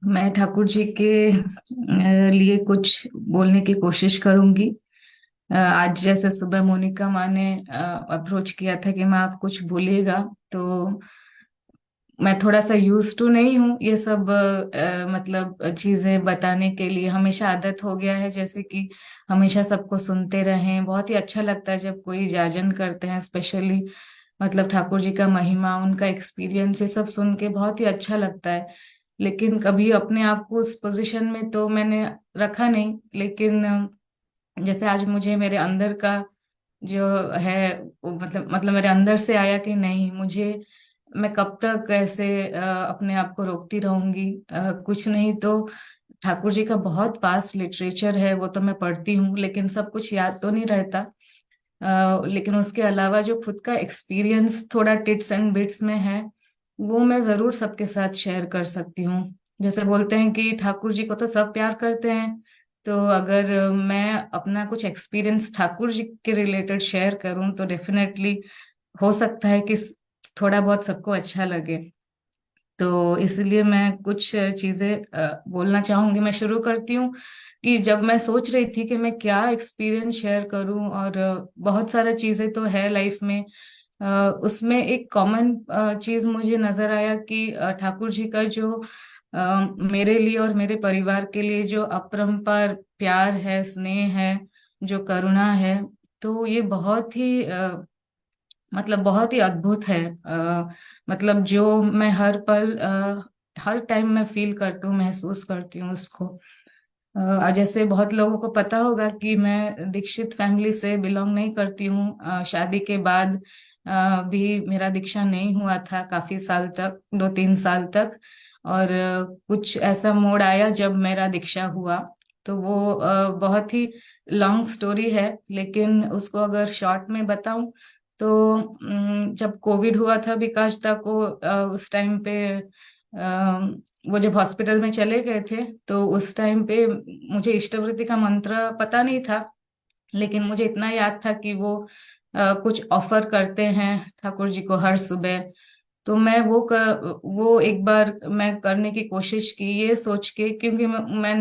मैं ठाकुर जी के लिए कुछ बोलने की कोशिश करूंगी। आज जैसे सुबह मोनिका माँ ने अप्रोच किया था कि मैं आप कुछ बोलिएगा, तो मैं थोड़ा सा यूज टू नहीं हूँ ये सब मतलब चीजें बताने के लिए। हमेशा आदत हो गया है जैसे कि हमेशा सबको सुनते रहें। बहुत ही अच्छा लगता है जब कोई जाजन करते हैं, स्पेशली मतलब ठाकुर जी का महिमा, उनका एक्सपीरियंस, ये सब सुन के बहुत ही अच्छा लगता है। लेकिन कभी अपने आप को उस पोजीशन में तो मैंने रखा नहीं। लेकिन जैसे आज मुझे मेरे अंदर का जो है वो मतलब मेरे अंदर से आया कि नहीं, मुझे मैं कब तक ऐसे अपने आप को रोकती रहूंगी। कुछ नहीं तो ठाकुर जी का बहुत वास्ट लिटरेचर है, वो तो मैं पढ़ती हूँ, लेकिन सब कुछ याद तो नहीं रहता। लेकिन उसके अलावा जो खुद का एक्सपीरियंस थोड़ा टिट्स एंड बिट्स में है, वो मैं जरूर सबके साथ शेयर कर सकती हूँ। जैसे बोलते हैं कि ठाकुर जी को तो सब प्यार करते हैं, तो अगर मैं अपना कुछ एक्सपीरियंस ठाकुर जी के रिलेटेड शेयर करूँ तो डेफिनेटली हो सकता है कि थोड़ा बहुत सबको अच्छा लगे। तो इसलिए मैं कुछ चीजें बोलना चाहूंगी। मैं शुरू करती हूँ कि जब मैं सोच रही थी कि मैं क्या एक्सपीरियंस शेयर करूं, और बहुत सारा चीजें तो है लाइफ में, उसमें एक कॉमन चीज मुझे नजर आया कि ठाकुर जी का जो मेरे लिए और मेरे परिवार के लिए जो अपरंपार प्यार है, स्नेह है, जो करुणा है, तो ये बहुत ही मतलब बहुत ही अद्भुत है। मतलब जो मैं हर पल हर टाइम मैं फील करती हूँ, महसूस करती हूँ उसको। जैसे बहुत लोगों को पता होगा कि मैं दीक्षित फैमिली से बिलोंग नहीं करती हूँ। शादी के बाद भी मेरा दीक्षा नहीं हुआ था काफी साल तक, 2-3 साल तक। और कुछ ऐसा मोड़ आया जब मेरा दीक्षा हुआ। तो वो बहुत ही लॉन्ग स्टोरी है, लेकिन उसको अगर शॉर्ट में बताऊं तो जब कोविड हुआ था विकास दा को, उस टाइम पे वो जब हॉस्पिटल में चले गए थे, तो उस टाइम पे मुझे इष्टवृत्ति का मंत्र पता नहीं था। लेकिन मुझे इतना याद था कि वो कुछ ऑफर करते हैं ठाकुर जी को हर सुबह। तो मैं वो एक बार मैं करने की कोशिश की, ये सोच के, क्योंकि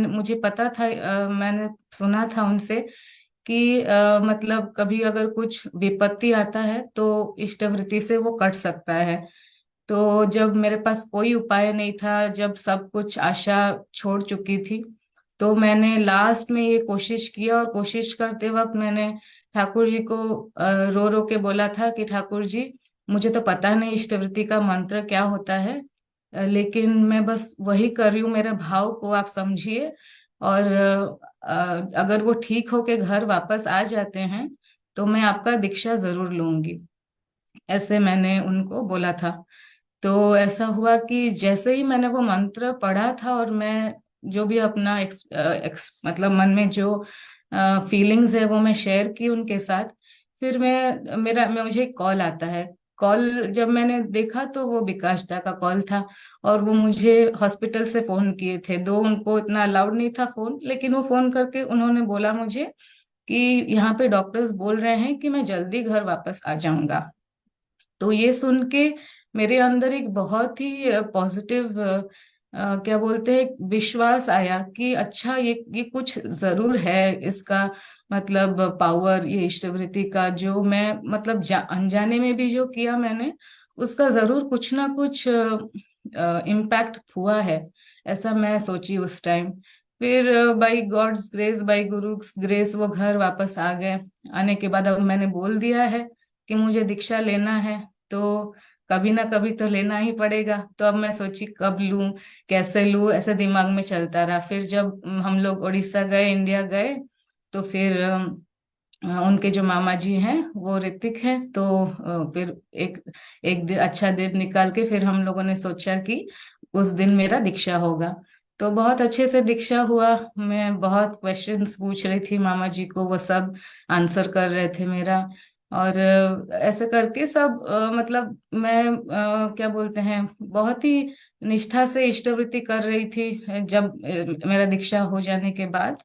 मुझे पता था, मैंने सुना था उनसे कि मतलब कभी अगर कुछ विपत्ति आता है तो इष्टवृत्ति से वो कट सकता है। तो जब मेरे पास कोई उपाय नहीं था, जब सब कुछ आशा छोड़ चुकी थी, तो मैंने लास्ट में ये कोशिश किया। और कोशिश करते वक्त मैंने ठाकुर जी को रो रो के बोला था कि ठाकुर जी, मुझे तो पता नहीं इष्टवृत्ति का मंत्र क्या होता है, लेकिन मैं बस वही कर रही हूँ, मेरे भाव को आप समझिए। और अगर वो ठीक होके घर वापस आ जाते हैं तो मैं आपका दीक्षा जरूर लूंगी, ऐसे मैंने उनको बोला था। तो ऐसा हुआ कि जैसे ही मैंने वो मंत्र पढ़ा था, और मैं जो भी अपना मतलब मन में जो फीलिंग्स है वो मैं शेयर की उनके साथ। फिर मुझे एक कॉल आता है। कॉल जब मैंने देखा तो वो विकास दा का कॉल था। और वो मुझे हॉस्पिटल से फोन किए थे, दो उनको इतना अलाउड नहीं था फोन, लेकिन वो फोन करके उन्होंने बोला मुझे कि यहाँ पे डॉक्टर्स बोल रहे हैं कि मैं जल्दी घर वापस आ जाऊंगा। तो ये सुन के मेरे अंदर एक बहुत ही पॉजिटिव, क्या बोलते हैं, विश्वास आया कि अच्छा, ये कुछ जरूर है इसका, मतलब पावर, ये इष्टवृत्ति का जो मैं मतलब अनजाने में भी जो किया मैंने, उसका जरूर कुछ ना कुछ इम्पैक्ट हुआ है। ऐसा मैं सोची उस टाइम। फिर by God's grace, by guru's grace, वो घर वापस आ गए। आने के बाद अब मैंने बोल दिया है कि मुझे दीक्षा लेना है, तो कभी ना कभी तो लेना ही पड़ेगा। तो अब मैं सोची कब लूं, कैसे लूं, ऐसे दिमाग में चलता रहा। फिर जब हम लोग उड़ीसा गए, इंडिया गए, तो फिर उनके जो मामा जी हैं वो ऋतिक हैं। तो फिर एक एक दिन, अच्छा दिन निकाल के फिर हम लोगों ने सोचा कि उस दिन मेरा दीक्षा होगा। तो बहुत अच्छे से दीक्षा हुआ। मैं बहुत क्वेश्चंस पूछ रही थी मामा जी को, वो सब आंसर कर रहे थे मेरा। और ऐसे करके सब मतलब मैं क्या बोलते हैं, बहुत ही निष्ठा से इष्टवृत्ति कर रही थी जब मेरा दीक्षा हो जाने के बाद।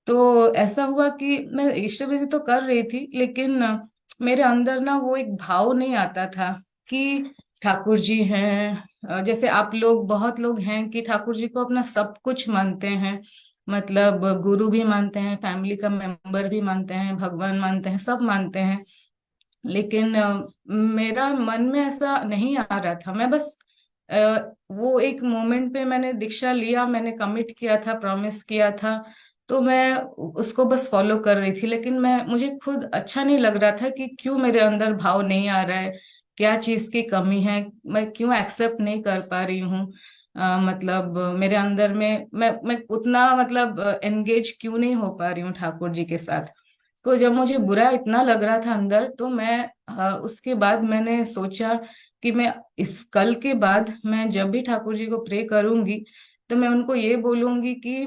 तो ऐसा हुआ कि मैं इष्टवृत्ति तो कर रही थी, लेकिन मेरे अंदर ना वो एक भाव नहीं आता था कि ठाकुर जी हैं। जैसे आप लोग, बहुत लोग हैं कि ठाकुर जी को अपना सब कुछ मानते हैं, मतलब गुरु भी मानते हैं, फैमिली का मेंबर भी मानते हैं, भगवान मानते हैं, सब मानते हैं। लेकिन मेरा मन में ऐसा नहीं आ रहा था। मैं बस वो एक मोमेंट पे मैंने दीक्षा लिया, मैंने कमिट किया था, प्रॉमिस किया था, तो मैं उसको बस फॉलो कर रही थी। लेकिन मैं मुझे खुद अच्छा नहीं लग रहा था कि क्यों मेरे अंदर भाव नहीं आ रहा है, क्या चीज की कमी है, मैं क्यों एक्सेप्ट नहीं कर पा रही हूँ। मतलब मेरे अंदर में मैं उतना मतलब एंगेज क्यों नहीं हो पा रही हूँ ठाकुर जी के साथ। तो जब मुझे बुरा इतना लग रहा था अंदर, तो मैं उसके बाद मैंने सोचा कि मैं इस कल के बाद मैं जब भी ठाकुर जी को प्रे करूंगी, तो मैं उनको ये बोलूंगी कि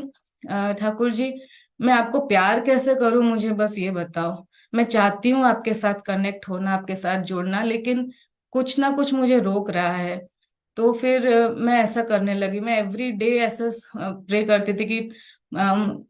ठाकुर जी, मैं आपको प्यार कैसे करूं, मुझे बस ये बताओ। मैं चाहती हूँ आपके साथ कनेक्ट होना, आपके साथ जुड़ना, लेकिन कुछ ना कुछ मुझे रोक रहा है। तो फिर मैं ऐसा करने लगी, मैं एवरी डे ऐसा प्रे करती थी कि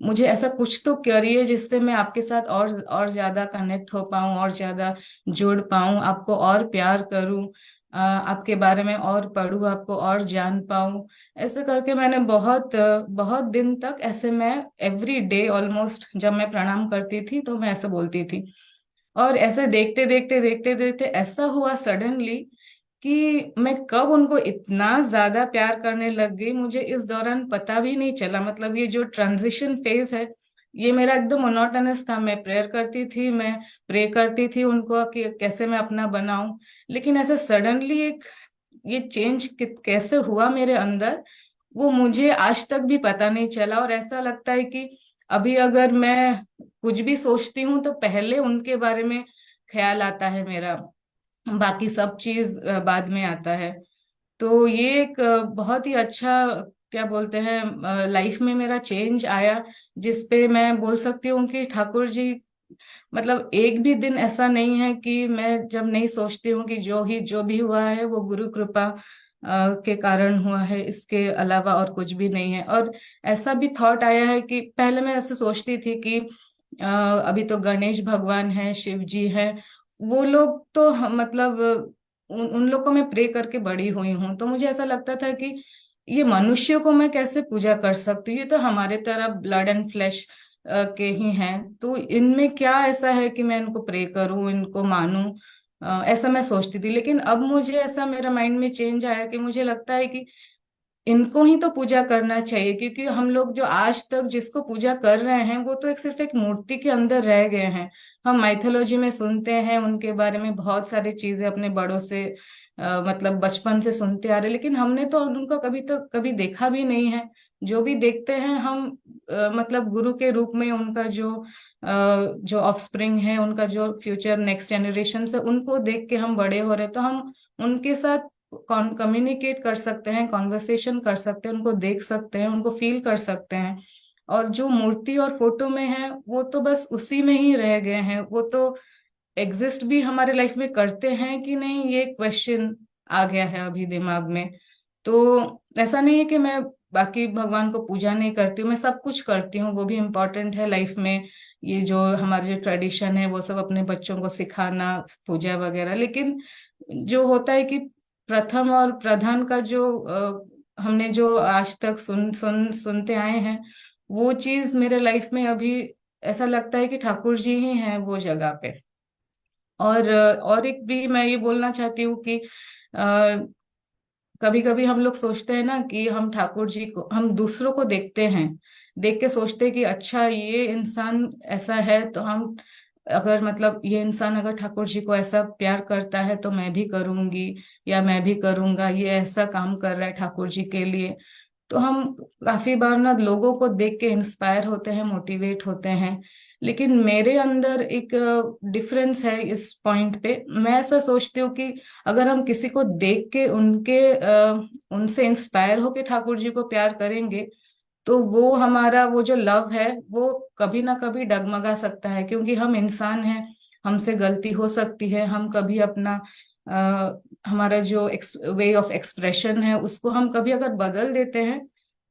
मुझे ऐसा कुछ तो करिए जिससे मैं आपके साथ और ज्यादा कनेक्ट हो पाऊं, और ज्यादा जुड़ पाऊं, आपको और प्यार करूं, आपके बारे में और पढूं, आपको और जान पाऊं। ऐसे करके मैंने बहुत दिन तक ऐसे मैं एवरी डे ऑलमोस्ट, जब मैं प्रणाम करती थी तो मैं ऐसे बोलती थी। और ऐसे देखते देखते देखते देखते ऐसा हुआ सडनली कि मैं कब उनको इतना ज्यादा प्यार करने लग गई, मुझे इस दौरान पता भी नहीं चला। मतलब ये जो ट्रांजिशन फेज है, ये मेरा एकदम मोनोटोनस था। मैं प्रेयर करती थी, मैं प्रे करती थी उनको कि कैसे मैं अपना बनाऊं, लेकिन ऐसे सडनली एक ये चेंज कैसे हुआ मेरे अंदर, वो मुझे आज तक भी पता नहीं चला। और ऐसा लगता है कि अभी अगर मैं कुछ भी सोचती हूँ तो पहले उनके बारे में ख्याल आता है मेरा, बाकी सब चीज बाद में आता है। तो ये एक बहुत ही अच्छा, क्या बोलते हैं, लाइफ में मेरा चेंज आया, जिसपे मैं बोल सकती हूँ कि ठाकुर जी, मतलब एक भी दिन ऐसा नहीं है कि मैं जब नहीं सोचती हूँ कि जो भी हुआ है वो गुरु कृपा के कारण हुआ है, इसके अलावा और कुछ भी नहीं है। और ऐसा भी थॉट आया है कि पहले मैं ऐसे सोचती थी कि अभी तो गणेश भगवान है, शिव जी है, वो लोग तो मतलब उन लोग को मैं प्रे करके बड़ी हुई हूँ, तो मुझे ऐसा लगता था कि ये मनुष्य को मैं कैसे पूजा कर सकती हूँ, ये तो हमारे तरह ब्लड एंड फ्लेश के ही हैं, तो इनमें क्या ऐसा है कि मैं इनको प्रे करूं, इनको मानूं। ऐसा मैं सोचती थी। लेकिन अब मुझे ऐसा, मेरा माइंड में चेंज आया कि मुझे लगता है कि इनको ही तो पूजा करना चाहिए, क्योंकि हम लोग जो आज तक जिसको पूजा कर रहे हैं वो तो एक सिर्फ एक मूर्ति के अंदर रह गए हैं। हम माइथोलॉजी में सुनते हैं उनके बारे में बहुत सारी चीजें अपने बड़ों से, मतलब बचपन से सुनते आ रहे, लेकिन हमने तो उनका कभी देखा भी नहीं है। जो भी देखते हैं हम मतलब गुरु के रूप में उनका जो ऑफस्प्रिंग है, उनका जो फ्यूचर नेक्स्ट जनरेशन से, उनको देख के हम बड़े हो रहे, तो हम उनके साथ कम्युनिकेट कर सकते हैं, कॉन्वर्सेशन कर सकते हैं, उनको देख सकते हैं, उनको फील कर सकते हैं। और जो मूर्ति और फोटो में है वो तो बस उसी में ही रह गए हैं, वो तो एग्जिस्ट भी हमारे लाइफ में करते हैं कि नहीं, ये क्वेश्चन आ गया है अभी दिमाग में। तो ऐसा नहीं है कि मैं बाकी भगवान को पूजा नहीं करती हूँ, मैं सब कुछ करती हूँ, वो भी इम्पोर्टेंट है लाइफ में। ये जो हमारे जो ट्रेडिशन है वो सब अपने बच्चों को सिखाना, पूजा वगैरह। लेकिन जो होता है कि प्रथम और प्रधान का जो हमने जो आज तक सुनते आए हैं, वो चीज मेरे लाइफ में अभी ऐसा लगता है कि ठाकुर जी ही हैं वो जगह पे। और एक भी मैं ये बोलना चाहती हूँ कि कभी कभी हम लोग सोचते हैं ना कि हम ठाकुर जी को, हम दूसरों को देखते हैं, देख के सोचते हैं कि अच्छा ये इंसान ऐसा है, तो हम अगर मतलब ये इंसान अगर ठाकुर जी को ऐसा प्यार करता है तो मैं भी करूंगी, या मैं भी करूंगा, ये ऐसा काम कर रहा है ठाकुर जी के लिए। तो हम काफी बार ना लोगों को देख के इंस्पायर होते हैं, मोटिवेट होते हैं। लेकिन मेरे अंदर एक डिफरेंस है इस पॉइंट पे। मैं ऐसा सोचती हूँ कि अगर हम किसी को देख के उनसे इंस्पायर होके ठाकुर जी को प्यार करेंगे, तो वो हमारा वो जो लव है वो कभी ना कभी डगमगा सकता है, क्योंकि हम इंसान हैं, हमसे गलती हो सकती है। हम कभी अपना हमारा जो वे ऑफ एक्सप्रेशन है उसको हम कभी अगर बदल देते हैं,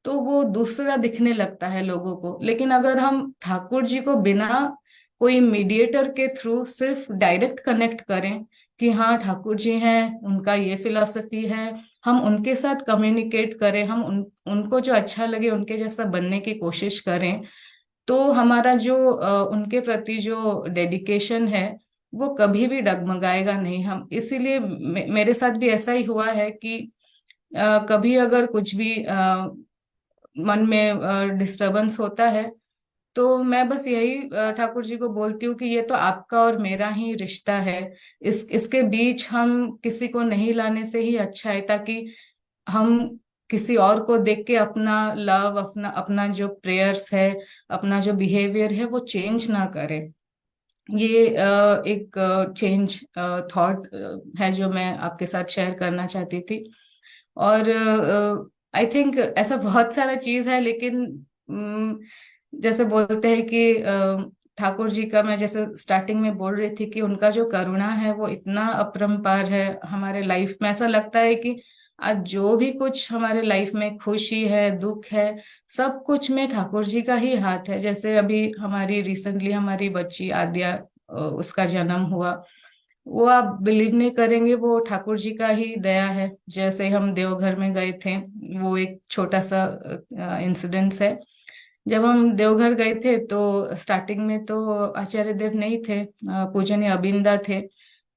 तो वो दूसरा दिखने लगता है लोगों को। लेकिन अगर हम ठाकुर जी को बिना कोई मीडिएटर के थ्रू सिर्फ डायरेक्ट कनेक्ट करें, कि हाँ ठाकुर जी हैं, उनका ये फिलॉसफी है, हम उनके साथ कम्युनिकेट करें, हम उनको जो अच्छा लगे उनके जैसा बनने की कोशिश करें, तो हमारा जो उनके प्रति जो डेडिकेशन है वो कभी भी डगमगाएगा नहीं। हम इसीलिए मेरे साथ भी ऐसा ही हुआ है कि कभी अगर कुछ भी मन में डिस्टरबेंस होता है, तो मैं बस यही ठाकुर जी को बोलती हूँ कि ये तो आपका और मेरा ही रिश्ता है, इसके बीच हम किसी को नहीं लाने से ही अच्छा है, ताकि हम किसी और को देख के अपना लव, अपना अपना जो प्रेयर्स है, अपना जो बिहेवियर है वो चेंज ना करें। ये एक चेंज थॉट है जो मैं आपके साथ शेयर करना चाहती थी। और आई थिंक ऐसा बहुत सारा चीज है, लेकिन अम, जैसे बोलते हैं कि ठाकुर जी का, मैं जैसे स्टार्टिंग में बोल रही थी कि उनका जो करुणा है वो इतना अपरंपार है हमारे लाइफ में। ऐसा लगता है कि आज जो भी कुछ हमारे लाइफ में खुशी है, दुख है, सब कुछ में ठाकुर जी का ही हाथ है। जैसे अभी हमारी रिसेंटली हमारी बच्ची आद्या, उसका जन्म हुआ, वो आप बिलीव नहीं करेंगे, वो ठाकुर जी का ही दया है। जैसे हम देवघर में गए थे, वो एक छोटा सा इंसिडेंस है। जब हम देवघर गए थे तो स्टार्टिंग में तो आचार्य देव नहीं थे, पूजनीय अबिंदा थे।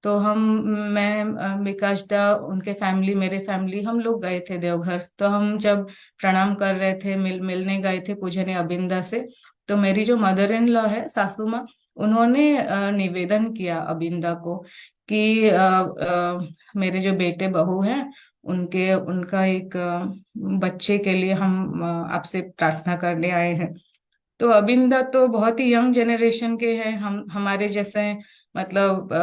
तो मैं, विकास दा, उनके फैमिली, मेरे फैमिली, हम लोग गए थे देवघर। तो हम जब प्रणाम कर रहे थे, मिलने गए थे पूजनीय अबिंदा से, तो मेरी जो मदर इन लॉ है, सासू माँ, उन्होंने निवेदन किया अबिंदा को कि मेरे जो बेटे बहू हैं, उनके उनका एक बच्चे के लिए हम आपसे प्रार्थना करने आए हैं। तो अबिंदा तो बहुत ही यंग जनरेशन के हैं, हम हमारे जैसे हैं। मतलब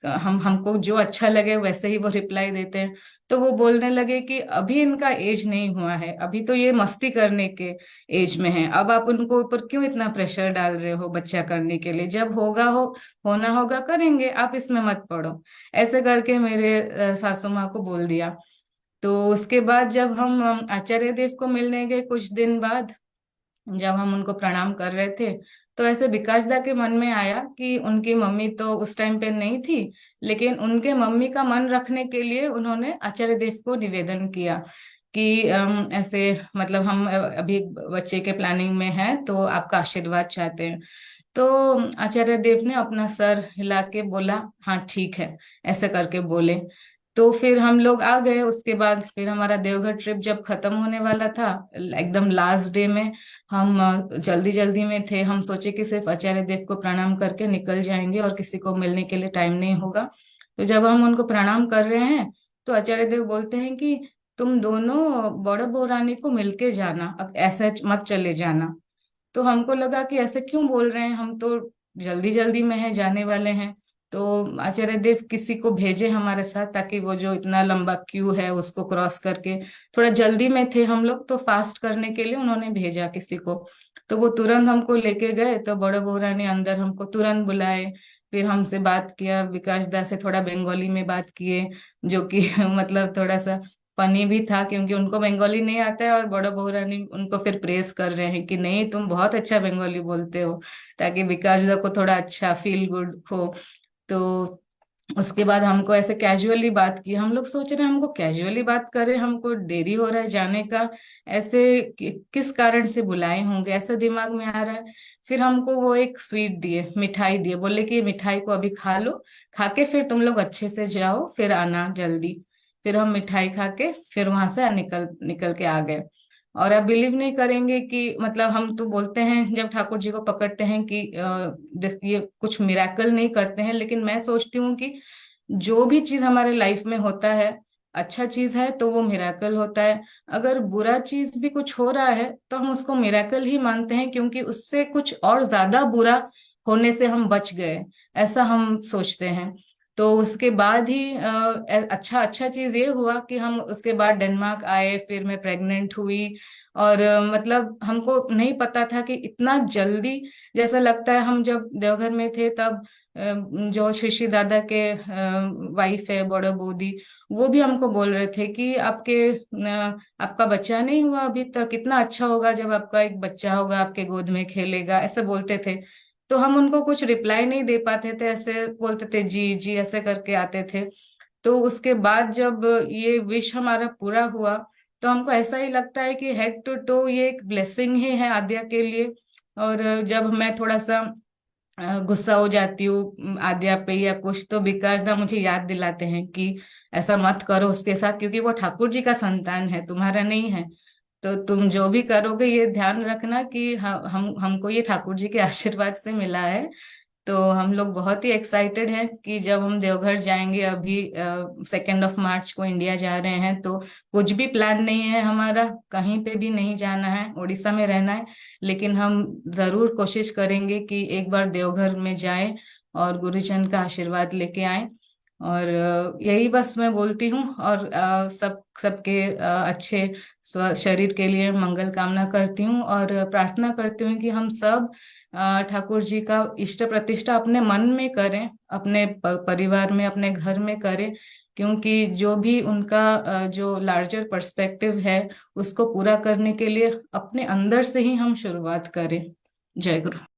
हम हमको जो अच्छा लगे वैसे ही वो रिप्लाई देते हैं। तो वो बोलने लगे कि अभी इनका एज नहीं हुआ है, अभी तो ये मस्ती करने के एज में है, अब आप उनको ऊपर क्यों इतना प्रेशर डाल रहे हो बच्चा करने के लिए, जब होगा होना होगा करेंगे, आप इसमें मत पड़ो। ऐसे करके मेरे सासू माँ को बोल दिया। तो उसके बाद जब हम आचार्य देव को मिलने गए कुछ दिन बाद, जब हम उनको प्रणाम कर रहे थे, तो ऐसे विकास दा के मन में आया कि उनकी मम्मी तो उस टाइम पे नहीं थी, लेकिन उनके मम्मी का मन रखने के लिए उन्होंने आचार्य देव को निवेदन किया कि ऐसे, मतलब हम अभी एक बच्चे के प्लानिंग में हैं, तो आपका आशीर्वाद चाहते हैं। तो आचार्य देव ने अपना सर हिला के बोला हाँ ठीक है, ऐसे करके बोले। तो फिर हम लोग आ गए। उसके बाद फिर हमारा देवघर ट्रिप जब खत्म होने वाला था, एकदम लास्ट डे में, हम जल्दी जल्दी में थे, हम सोचे कि सिर्फ आचार्य देव को प्रणाम करके निकल जाएंगे और किसी को मिलने के लिए टाइम नहीं होगा। तो जब हम उनको प्रणाम कर रहे हैं, तो आचार्य देव बोलते हैं कि तुम दोनों बड़ बौरानी को मिलके जाना, अब ऐसे मत चले जाना। तो हमको लगा कि ऐसे क्यों बोल रहे हैं, हम तो जल्दी जल्दी में है, जाने वाले हैं। तो आचार्य देव किसी को भेजे हमारे साथ, ताकि वो जो इतना लंबा क्यू है उसको क्रॉस करके, थोड़ा जल्दी में थे हम लोग तो फास्ट करने के लिए उन्होंने भेजा किसी को। तो वो तुरंत हमको लेके गए, तो बड़े बोरा ने अंदर हमको तुरंत बुलाए। फिर हमसे बात किया, विकास दा से थोड़ा बंगाली में बात किए, जो कि मतलब थोड़ा सा फनी भी था, क्योंकि उनको बंगाली नहीं आता है, और बड़ा बहू रानी उनको फिर प्रेस कर रहे हैं कि नहीं तुम बहुत अच्छा बंगाली बोलते हो, ताकि विकास दा को थोड़ा अच्छा फील गुड हो। तो उसके बाद हमको ऐसे कैजुअली बात की, हम लोग सोच रहे हैं हमको कैजुअली बात करें, हमको देरी हो रहा है जाने का, ऐसे किस कारण से बुलाए होंगे, ऐसा दिमाग में आ रहा है। फिर हमको वो एक स्वीट दिए, मिठाई दिए, बोले कि ये मिठाई को अभी खा लो, खा के फिर तुम लोग अच्छे से जाओ, फिर आना जल्दी। फिर हम मिठाई खा के फिर वहां से निकल निकल के आ गए। और आप बिलीव नहीं करेंगे कि मतलब हम तो बोलते हैं जब ठाकुर जी को पकड़ते हैं कि ये कुछ मिराकल नहीं करते हैं, लेकिन मैं सोचती हूँ कि जो भी चीज हमारे लाइफ में होता है, अच्छा चीज है तो वो मिराकल होता है, अगर बुरा चीज भी कुछ हो रहा है तो हम उसको मिराकल ही मानते हैं, क्योंकि उससे कुछ और ज्यादा बुरा होने से हम बच गए, ऐसा हम सोचते हैं। तो उसके बाद ही अच्छा अच्छा चीज ये हुआ कि हम उसके बाद डेनमार्क आए, फिर मैं प्रेग्नेंट हुई। और मतलब हमको नहीं पता था कि इतना जल्दी, जैसा लगता है हम जब देवघर में थे तब जो शशि दादा के वाइफ है बड़ो बोदी, वो भी हमको बोल रहे थे कि आपका बच्चा नहीं हुआ अभी तक, कितना अच्छा होगा जब आपका एक बच्चा होगा, आपके गोद में खेलेगा, ऐसे बोलते थे। तो हम उनको कुछ रिप्लाई नहीं दे पाते थे, ऐसे बोलते थे जी जी ऐसे करके आते थे। तो उसके बाद जब ये विश हमारा पूरा हुआ, तो हमको ऐसा ही लगता है कि हेड टू टो ये एक ब्लेसिंग ही है आद्या के लिए। और जब मैं थोड़ा सा गुस्सा हो जाती हूँ आद्या पे या कुछ, तो विकास दा मुझे याद दिलाते हैं कि ऐसा मत करो उसके साथ, क्योंकि वो ठाकुर जी का संतान है, तुम्हारा नहीं है। तो तुम जो भी करोगे ये ध्यान रखना कि हम हमको ये ठाकुर जी के आशीर्वाद से मिला है। तो हम लोग बहुत ही एक्साइटेड हैं कि जब हम देवघर जाएंगे, अभी 2 मार्च को इंडिया जा रहे हैं, तो कुछ भी प्लान नहीं है हमारा, कहीं पे भी नहीं जाना है, उड़ीसा में रहना है। लेकिन हम जरूर कोशिश करेंगे कि एक बार देवघर में जाएं और गुरुजन का आशीर्वाद लेके आएं। और यही बस मैं बोलती हूँ, और सबके अच्छे शरीर के लिए मंगल कामना करती हूँ, और प्रार्थना करती हूँ कि हम सब ठाकुर जी का इष्ट प्रतिष्ठा अपने मन में करें, अपने परिवार में, अपने घर में करें। क्योंकि जो भी उनका जो लार्जर पर्सपेक्टिव है उसको पूरा करने के लिए अपने अंदर से ही हम शुरुआत करें। जय गुरु।